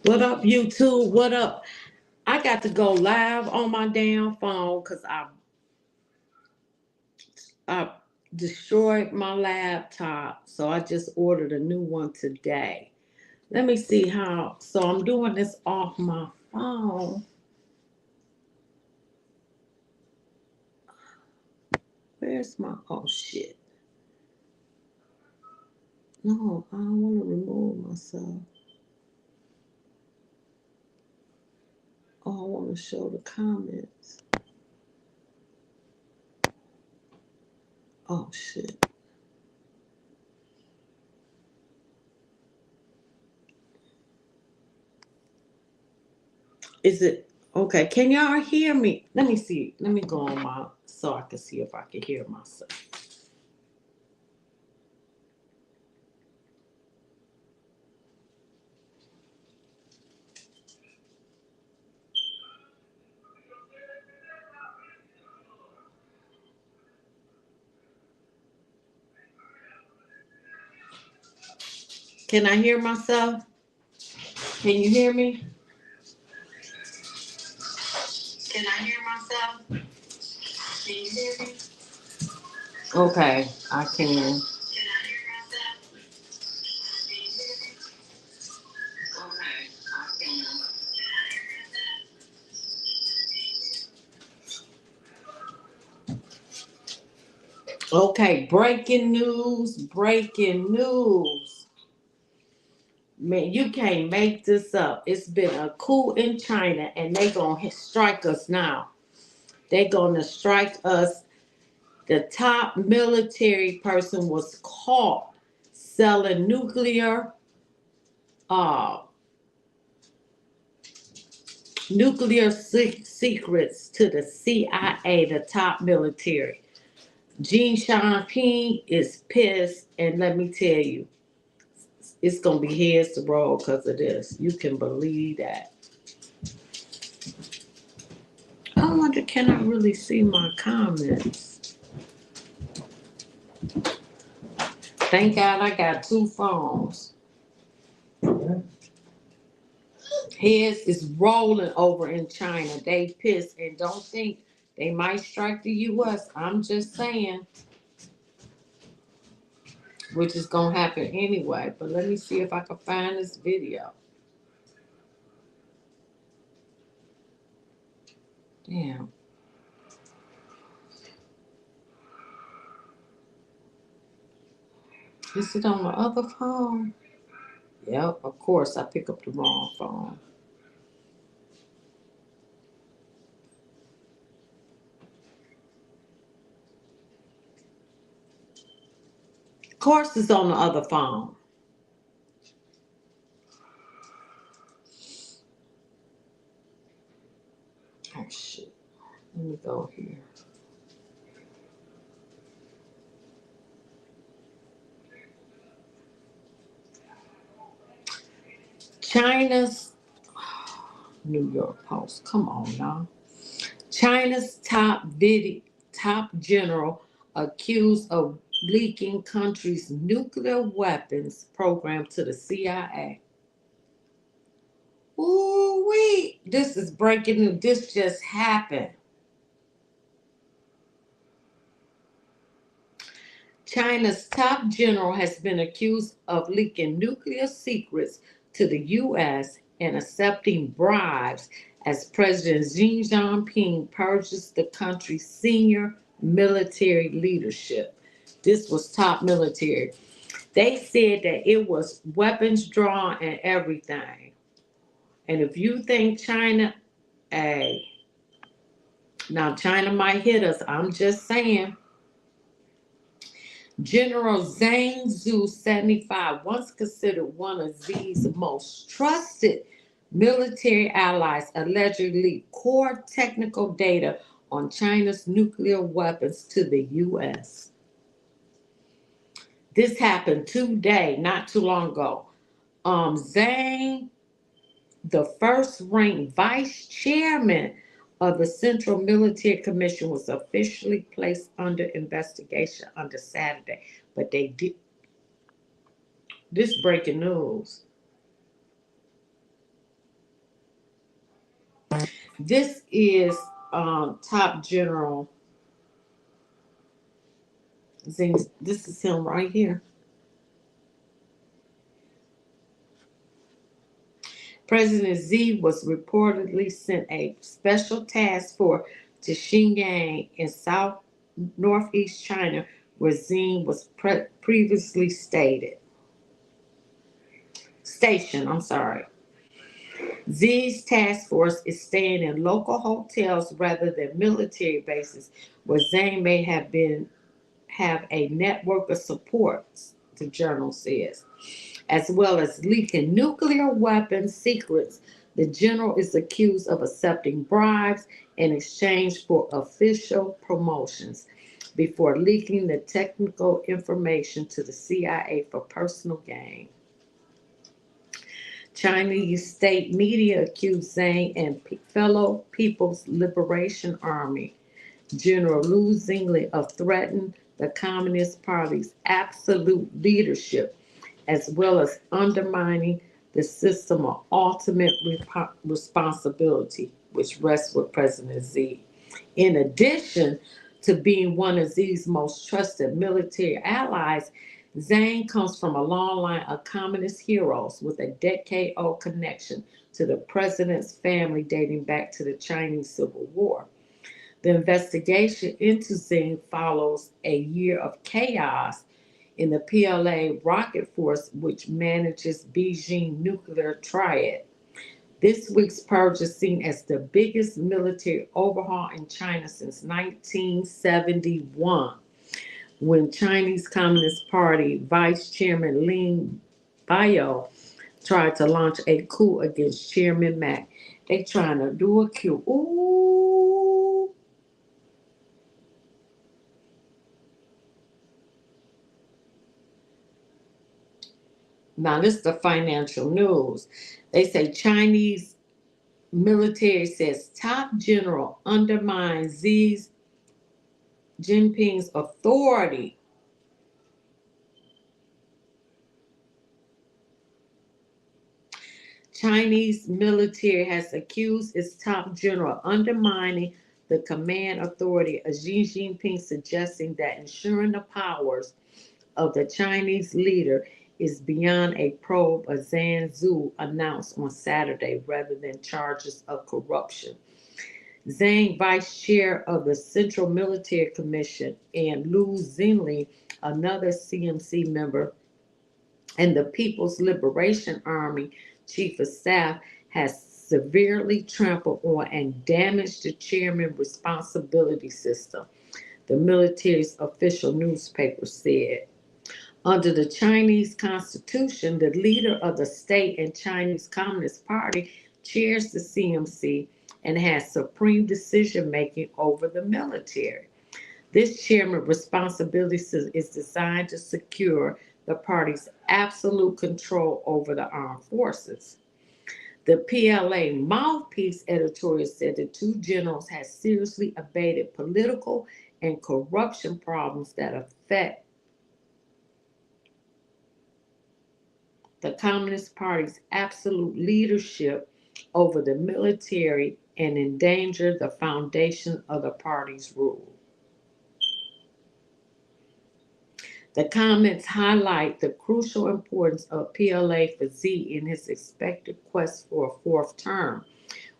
What up, YouTube? What up? I got to go live on my damn phone because I destroyed my laptop. So I just ordered a new one today. Let me see how. So I'm doing this off my phone. Where's my. Oh, shit. No, I don't want to remove myself. Oh, I want to show the comments. Oh, shit. Is it okay? Can y'all hear me? Let me see. Let me go on my so I can see if I can hear myself. Can I hear myself? Can you hear me? Can I hear myself? Can you hear me? Okay, I can. Can I hear myself? Can you hear me? Okay, I can. Okay, breaking news, breaking news. Man, you can't make this up. It's been a coup in China and they gonna strike us now. They gonna strike us. The top military person was caught selling uh, nuclear secrets to the CIA, the top military. Xi Jinping is pissed, and let me tell you, it's gonna be heads to roll because of this. You can believe that. I wonder, can I really see my comments? Thank God I got two phones. Heads is rolling over in China. They pissed and don't think they might strike the U.S. I'm just saying, which is gonna happen anyway. But let me see if I can find this video. Damn. Is it on the other phone? Yep, of course I pick up the wrong phone. Of course it's on the other phone. Oh shit. Let me go here. China's New York Post. Come on now. China's top general accused of leaking country's nuclear weapons program to the CIA. Ooh wee! This is breaking news. This just happened. China's top general has been accused of leaking nuclear secrets to the U.S. and accepting bribes as President Xi Jinping purges the country's senior military leadership. This was top military. They said that it was weapons drawn and everything. And if you think China, hey, now China might hit us, I'm just saying. General Zhang Zhu, 75, once considered one of Xi's most trusted military allies, allegedly leaked core technical data on China's nuclear weapons to the U.S. This happened today, not too long ago. Zhang, the first ranked vice chairman of the Central Military Commission, was officially placed under investigation on Saturday. But they did this breaking news. This is top general Zing. This is him right here. President Xi was reportedly sent a special task force to Xinjiang in south northeast China, where Xi was previously stationed. I'm sorry. Xi's task force is staying in local hotels rather than military bases, where Zhang may have a network of support, the journal says, as well as leaking nuclear weapons secrets. The general is accused of accepting bribes in exchange for official promotions before leaking the technical information to the CIA for personal gain. Chinese state media accused Zhang and fellow People's Liberation Army General Liu Xingli of threatening the Communist Party's absolute leadership, as well as undermining the system of ultimate responsibility, which rests with President Xi. In addition to being one of Xi's most trusted military allies, Zhang comes from a long line of communist heroes with a decade-old connection to the president's family dating back to the Chinese Civil War. The investigation into Xi follows a year of chaos in the PLA rocket force, which manages Beijing nuclear triad. This week's purge is seen as the biggest military overhaul in China since 1971, when Chinese Communist Party Vice Chairman Lin Biao tried to launch a coup against Chairman Mack. They trying to do a coup. Ooh. Now this is the financial news. They say Chinese military says top general undermines Xi Jinping's authority. Chinese military has accused its top general of undermining the command authority of Xi Jinping, suggesting that ensuring the powers of the Chinese leader is beyond a probe, of Zhang Zhu announced on Saturday, rather than charges of corruption. Zhang, vice chair of the Central Military Commission, and Liu Xingli, another CMC member, and the People's Liberation Army chief of staff, has severely trampled on and damaged the chairman responsibility system, the military's official newspaper said. Under the Chinese constitution, the leader of the state and Chinese Communist Party chairs the CMC and has supreme decision making over the military. This chairman responsibility is designed to secure the party's absolute control over the armed forces. The PLA mouthpiece editorial said the two generals had seriously abated political and corruption problems that affect the Communist Party's absolute leadership over the military and endanger the foundation of the party's rule. The comments highlight the crucial importance of PLA for Xi in his expected quest for a fourth term,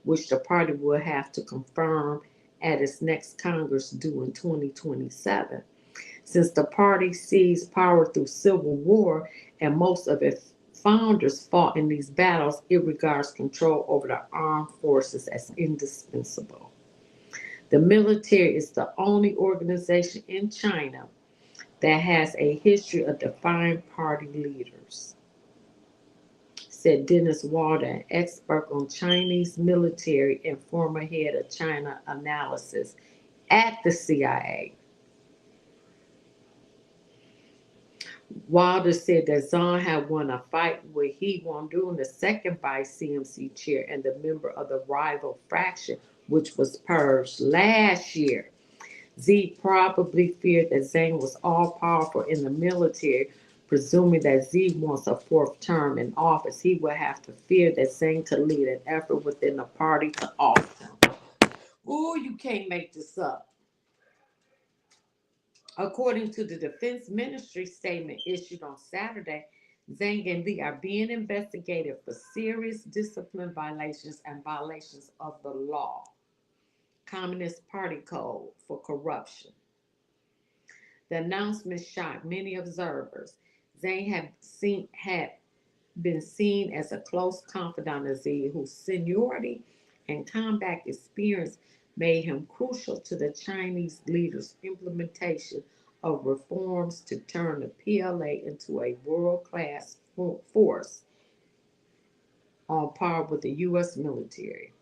which the party will have to confirm at its next Congress due in 2027. Since the party seized power through civil war and most of its founders fought in these battles, it regards control over the armed forces as indispensable. The military is the only organization in China that has a history of defying party leaders, said Dennis Walder, an expert on Chinese military and former head of China analysis at the CIA. Wilder said that Zhang had won a fight where he won during the second vice CMC chair and the member of the rival faction, which was purged last year. Z probably feared that Zhang was all powerful in the military, presuming that Z wants a fourth term in office. He would have to fear that Zhang could lead an effort within the party to off him. Ooh, you can't make this up. According to the Defense Ministry statement issued on Saturday, Zhang and Li are being investigated for serious discipline violations and violations of the law, Communist Party Code for corruption. The announcement shocked many observers. Zhang had been seen as a close confidant of Z, whose seniority and combat experience made him crucial to the Chinese leaders' implementation of reforms to turn the PLA into a world-class force on par with the U.S. military.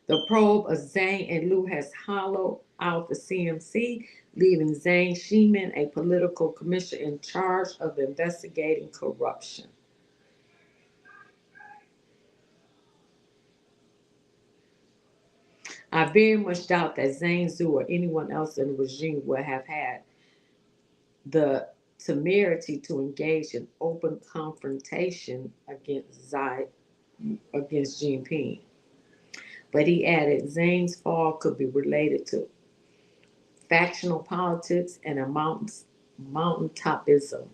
The probe of Zhang and Liu has hollowed out the CMC, leaving Zhang Ximin, a political commissioner, in charge of investigating corruption. I very much doubt that Zhang Zhu or anyone else in the regime would have had the temerity to engage in open confrontation against Jinping. But he added Zhang's fall could be related to factional politics and a mountaintopism,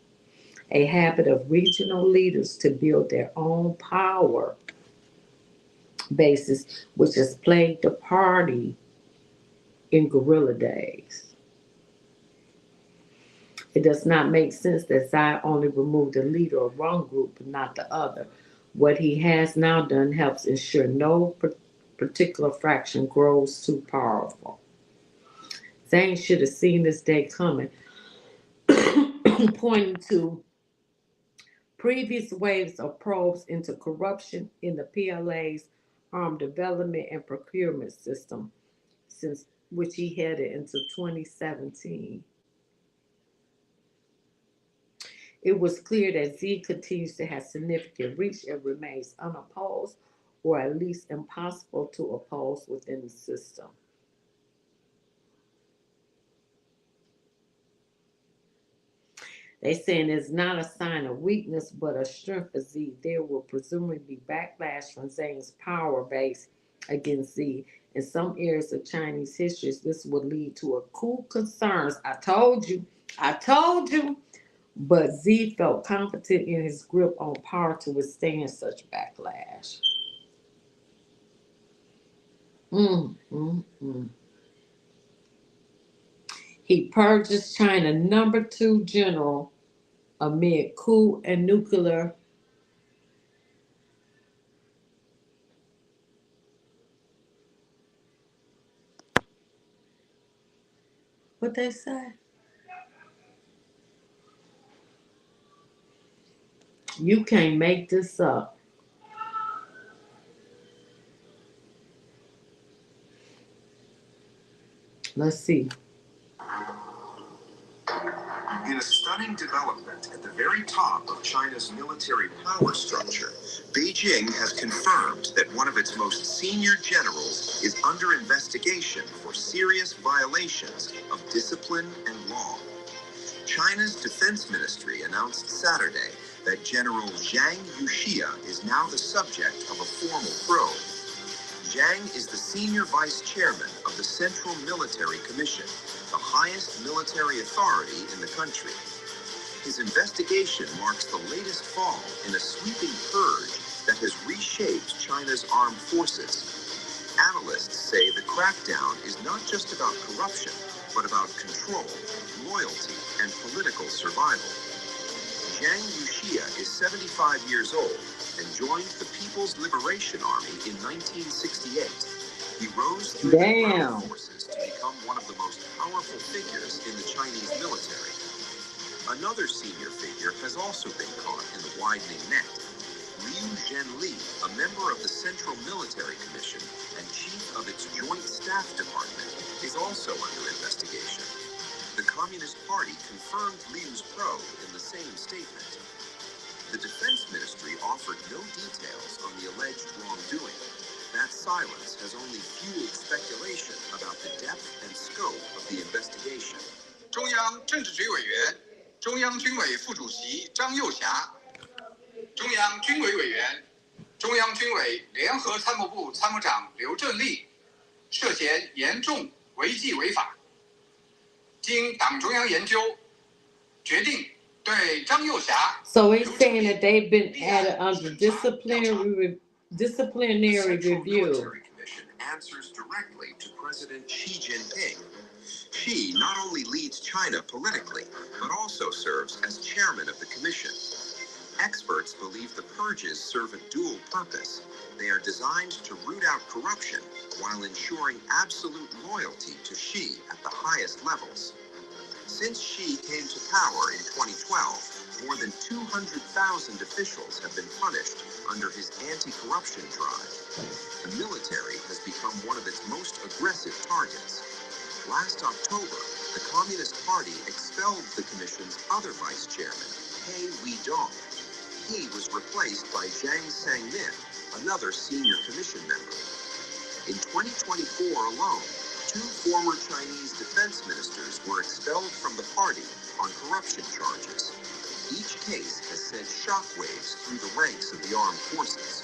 a habit of regional leaders to build their own power bases, which has plagued the party in guerrilla days. It does not make sense that Tsai only removed the leader of one group but not the other. What he has now done helps ensure no particular fraction grows too powerful. Zhang should have seen this day coming, pointing to previous waves of probes into corruption in the PLA's armed development and procurement system, since which he headed into 2017. It was clear that Z continues to have significant reach and remains unopposed, or at least impossible to oppose within the system. They saying it's not a sign of weakness, but a strength for Z. There will presumably be backlash from Zhang's power base against Z. In some areas of Chinese history, this would lead to a coup concerns. I told you. But Z felt confident in his grip on power to withstand such backlash. Mm, mm, mm. He purges China number two general amid coup and nuclear. What they say? You can't make this up. Let's see. In a stunning development at the very top of China's military power structure, Beijing has confirmed that one of its most senior generals is under investigation for serious violations of discipline and law. China's defense ministry announced Saturday that General Zhang Yuxia is now the subject of a formal probe. Zhang is the senior vice chairman of the Central Military Commission, the highest military authority in the country. His investigation marks the latest fall in a sweeping purge that has reshaped China's armed forces. Analysts say the crackdown is not just about corruption, but about control, loyalty, and political survival. Zhang Yuxia is 75 years old and joined the People's Liberation Army in 1968. He rose through the armed forces to become one of the most powerful figures in the Chinese military. Another senior figure has also been caught in the widening net. Liu Zhenli, a member of the Central Military Commission and chief of its Joint Staff Department, is also under investigation. The Communist Party confirmed Liu's probe in the same statement. The Defense Ministry offered no details on the alleged wrongdoing. That silence has only fueled speculation about the depth and scope of the investigation. 中央政治局委员、中央军委副主席张又侠、中央军委委员、中央军委联合参谋部参谋长刘振立涉嫌严重违纪违法，经党中央研究，决定对张又侠。So he's saying that they've been added under disciplinary review. Commission answers directly to President Xi Jinping. Xi not only leads China politically, but also serves as chairman of the commission. Experts believe the purges serve a dual purpose. They are designed to root out corruption while ensuring absolute loyalty to Xi at the highest levels. Since Xi came to power in 2012, more than 200,000 officials have been punished under his anti-corruption drive. The military has become one of its most aggressive targets. Last October, the Communist Party expelled the commission's other vice chairman, He Weidong. He was replaced by Zhang Sangmin, another senior commission member. In 2024 alone, 2 former Chinese defense ministers were expelled from the party on corruption charges. Each case has sent shockwaves through the ranks of the armed forces.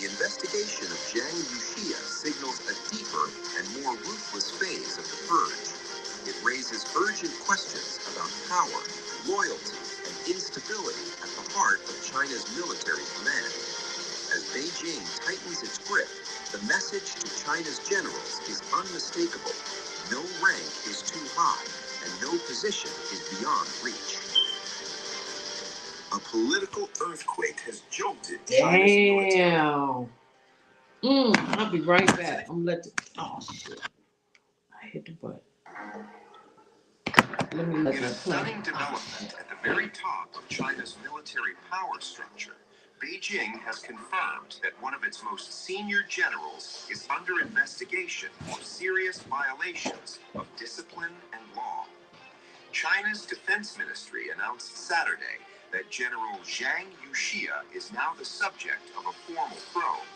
The investigation of Zhang Yuxia signals a deeper and more ruthless phase of the purge. It raises urgent questions about power, loyalty, and instability at the heart of China's military command. As Beijing tightens its grip, the message to China's generals is unmistakable. No rank is too high, and no position is beyond reach. A political earthquake has jolted China's military. Damn. I'll be right back. I'm gonna let the. Oh shit! I hit the button. Let me let In a that play. stunning development at the very top of China's military power structure, Beijing has confirmed that one of its most senior generals is under investigation for serious violations of discipline and law. China's Defense Ministry announced Saturday that General Zhang Yuxia is now the subject of a formal probe.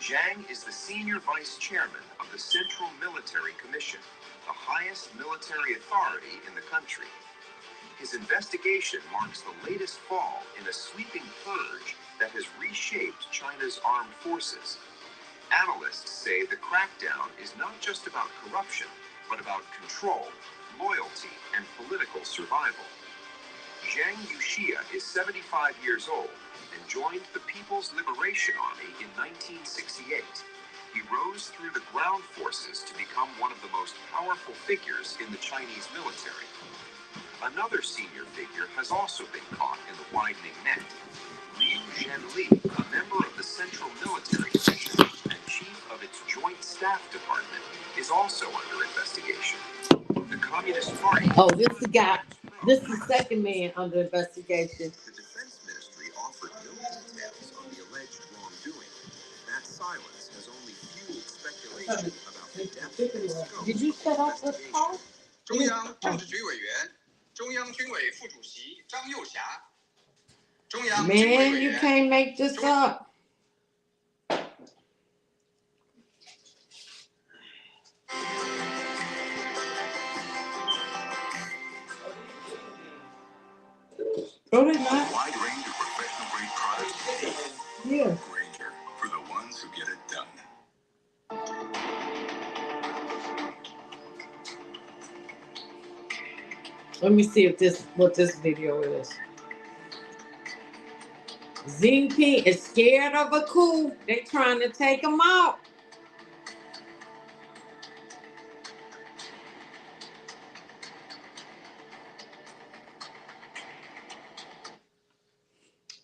Zhang is the senior vice chairman of the Central Military Commission, the highest military authority in the country. His investigation marks the latest fall in a sweeping purge that has reshaped China's armed forces. Analysts say the crackdown is not just about corruption, but about control, loyalty, and political survival. Zhang Yuxia is 75 years old and joined the People's Liberation Army in 1968. He rose through the ground forces to become one of the most powerful figures in the Chinese military. Another senior figure has also been caught in the widening net. Liu Zhenli, a member of the Central Military Commission and chief of its Joint Staff Department, is also under investigation. The Communist Party... Oh, this is the guy. This is the second man under investigation. The Defense Ministry offered no details on the alleged wrongdoing. That silence has only fueled speculation about the depth and scope Did you set up the call? 中央政治局委员、中央军委副主席张又侠、中央军委 Man, 委 you 员。 can't make this up. Oh, they're not. A wide range of professional grade products. Yeah. Granger, for the ones who get it done. Let me see if what this video is. Xi Jinping is scared of a coup. They trying to take him out.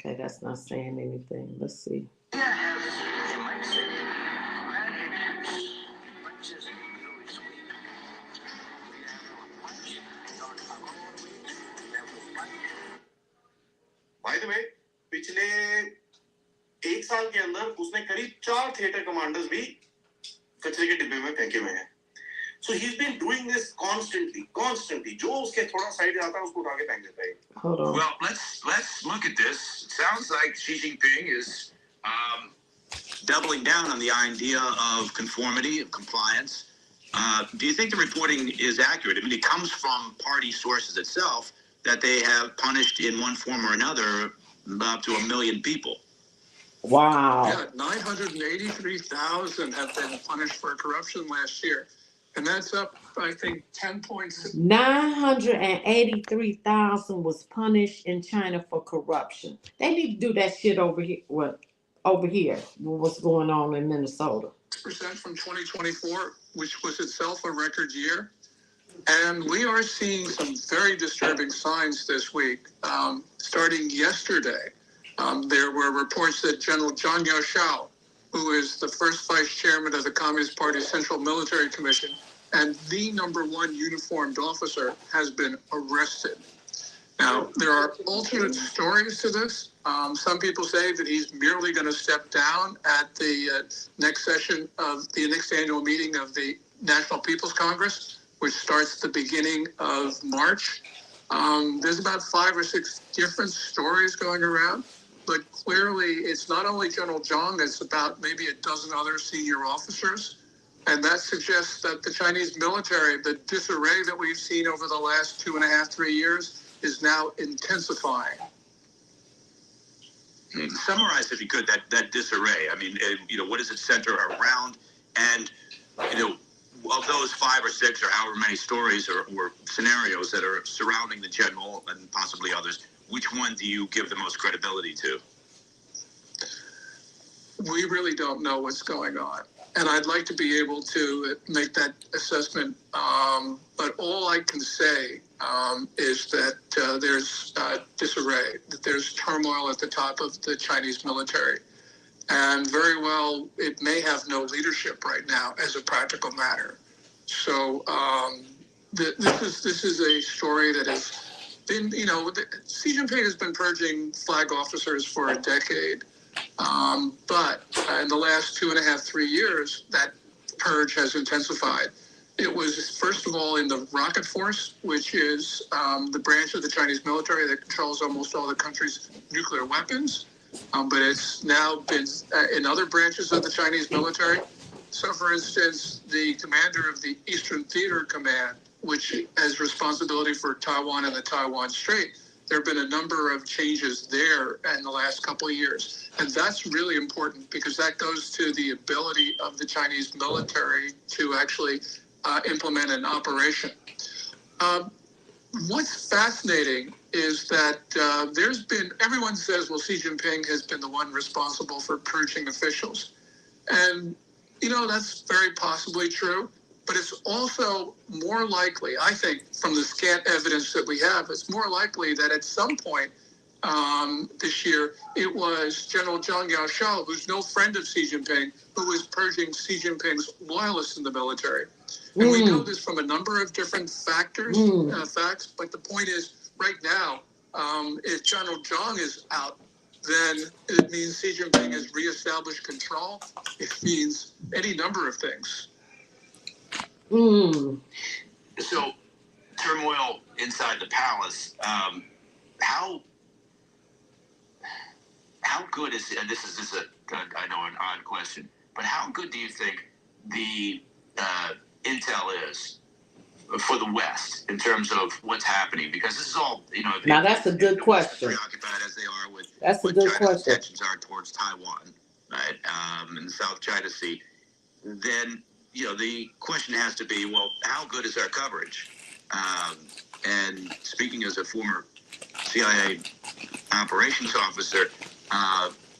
Okay, that's not saying anything. Let's see. पिछले एक साल के अंदर उसने करीब 4 theatre commanders भी कचरे के डिब्बे में फेंके हुए हैं. So he's been doing this constantly. जो उसके थोड़ा साइड आता है उसको उठा के फेंक देता है. Hold on. Well, let's look at this. It sounds like Xi Jinping is doubling down on the idea of conformity, of compliance. Do you think the reporting is accurate? I mean, it comes from party sources itself that they have punished in one form or another up to 1 million people. Wow. Yeah, 983,000 have been punished for corruption last year. And that's up, I think, 10 points. 983,000 was punished in China for corruption. They need to do that shit over here. What? Over here, what's going on in Minnesota? Percent from 2024, which was itself a record year. And we are seeing some very disturbing signs this week. Starting yesterday, there were reports that General Zhang Yaoshao, who is the first vice chairman of the Communist Party's Central Military Commission and the #1 uniformed officer, has been arrested. Now, there are alternate stories to this. Some people say that he's merely going to step down at the next session of the next annual meeting of the National People's Congress, which starts at the beginning of March. There's about 5 or 6 different stories going around, but clearly it's not only General Zhang, it's about maybe a dozen other senior officers. And that suggests that the Chinese military, the disarray that we've seen over the last 2.5, 3 years, is now intensifying. Summarize, if you could, that disarray. I mean, what does it center around? And, of those 5 or 6 or however many stories or scenarios that are surrounding the general and possibly others, which one do you give the most credibility to? We really don't know what's going on. And I'd like to be able to make that assessment. But all I can say is that there's disarray, that there's turmoil at the top of the Chinese military. And very well, it may have no leadership right now as a practical matter. So this is a story that has been, Xi Jinping has been purging flag officers for a decade. But in the last 2.5, 3 years, that purge has intensified. It was, first of all, in the Rocket Force, which is the branch of the Chinese military that controls almost all the country's nuclear weapons. But it's now been in other branches of the Chinese military. So, for instance, the commander of the Eastern Theater Command, which has responsibility for Taiwan and the Taiwan Strait, there have been a number of changes there in the last couple of years. And that's really important because that goes to the ability of the Chinese military to actually implement an operation. What's fascinating is that everyone says, well, Xi Jinping has been the one responsible for purging officials. And, that's very possibly true. But it's also more likely, I think, from the scant evidence that we have, it's more likely that at some point this year, it was General Zhang Yaoshao, who's no friend of Xi Jinping, who was purging Xi Jinping's loyalists in the military. And we know this from a number of different facts, but the point is, right now, if General Zhang is out, then it means Xi Jinping has reestablished control. It means any number of things. So, turmoil inside the palace. How good is it? And this is I know, an odd question, but how good do you think the intel is for the West in terms of what's happening? Because this is all, Now that's a good question. Preoccupied as they are with that's what a good China's question. intentions are towards Taiwan, right, in the South China Sea. Then the question has to be, well, how good is our coverage? And speaking as a former CIA operations officer,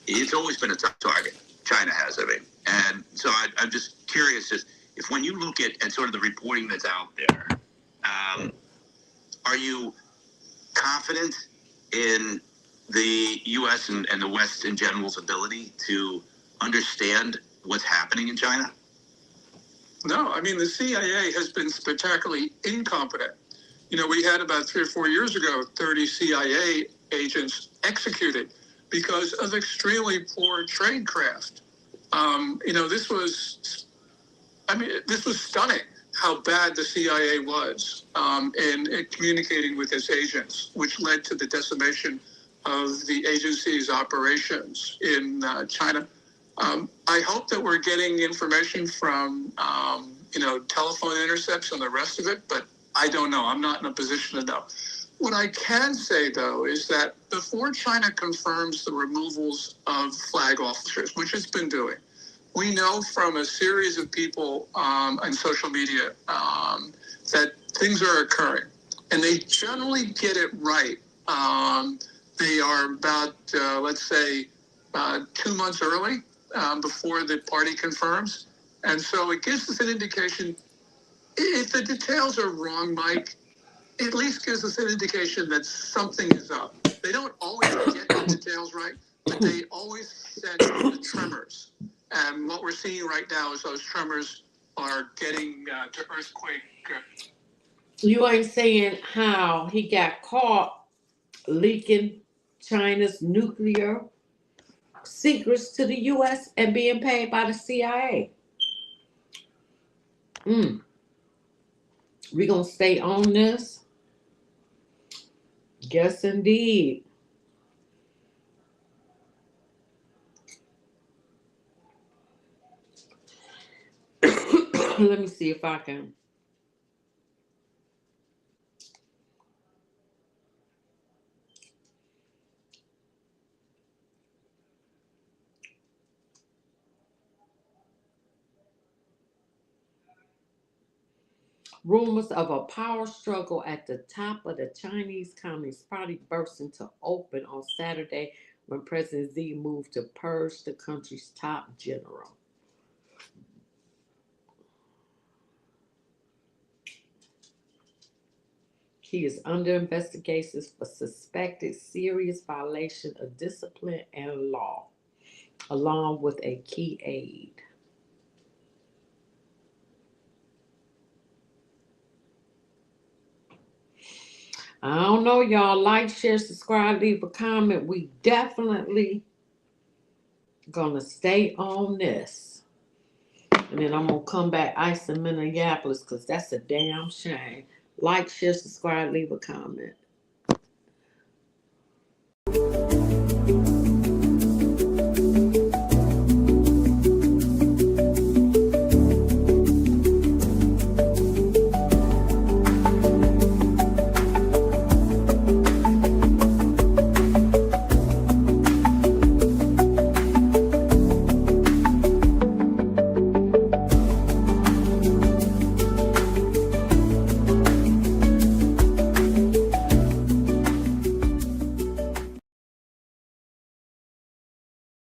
it's always been a tough target. China has, And so I'm just curious if when you look at sort of the reporting that's out there, are you confident in the U.S. and the West in general's ability to understand what's happening in China? No, the CIA has been spectacularly incompetent. We had about 3 or 4 years ago, 30 CIA agents executed because of extremely poor tradecraft. This was stunning how bad the CIA was in communicating with its agents, which led to the decimation of the agency's operations in China. I hope that we're getting information from, telephone intercepts and the rest of it, but I don't know. I'm not in a position to know. What I can say, though, is that before China confirms the removals of flag officers, which it's been doing, we know from a series of people on social media that things are occurring, and they generally get it right. They are about, let's say, 2 months early before the party confirms. And so it gives us an indication. If the details are wrong, Mike, it at least gives us an indication that something is up. They don't always get the details right, but they always sense the tremors. And what we're seeing right now is those tremors are getting to earthquake. You ain't saying how he got caught leaking China's nuclear secrets to the U.S. and being paid by the CIA. We gonna stay on this? Yes, indeed. Let me see if I can. Rumors of a power struggle at the top of the Chinese Communist Party burst into open on Saturday when President Xi moved to purge the country's top general. He is under investigation for suspected serious violation of discipline and law, along with a key aide. I don't know, y'all. Like, share, subscribe, leave a comment. We definitely gonna stay on this. And then I'm gonna come back ice in Minneapolis because that's a damn shame. Like, share, subscribe, leave a comment.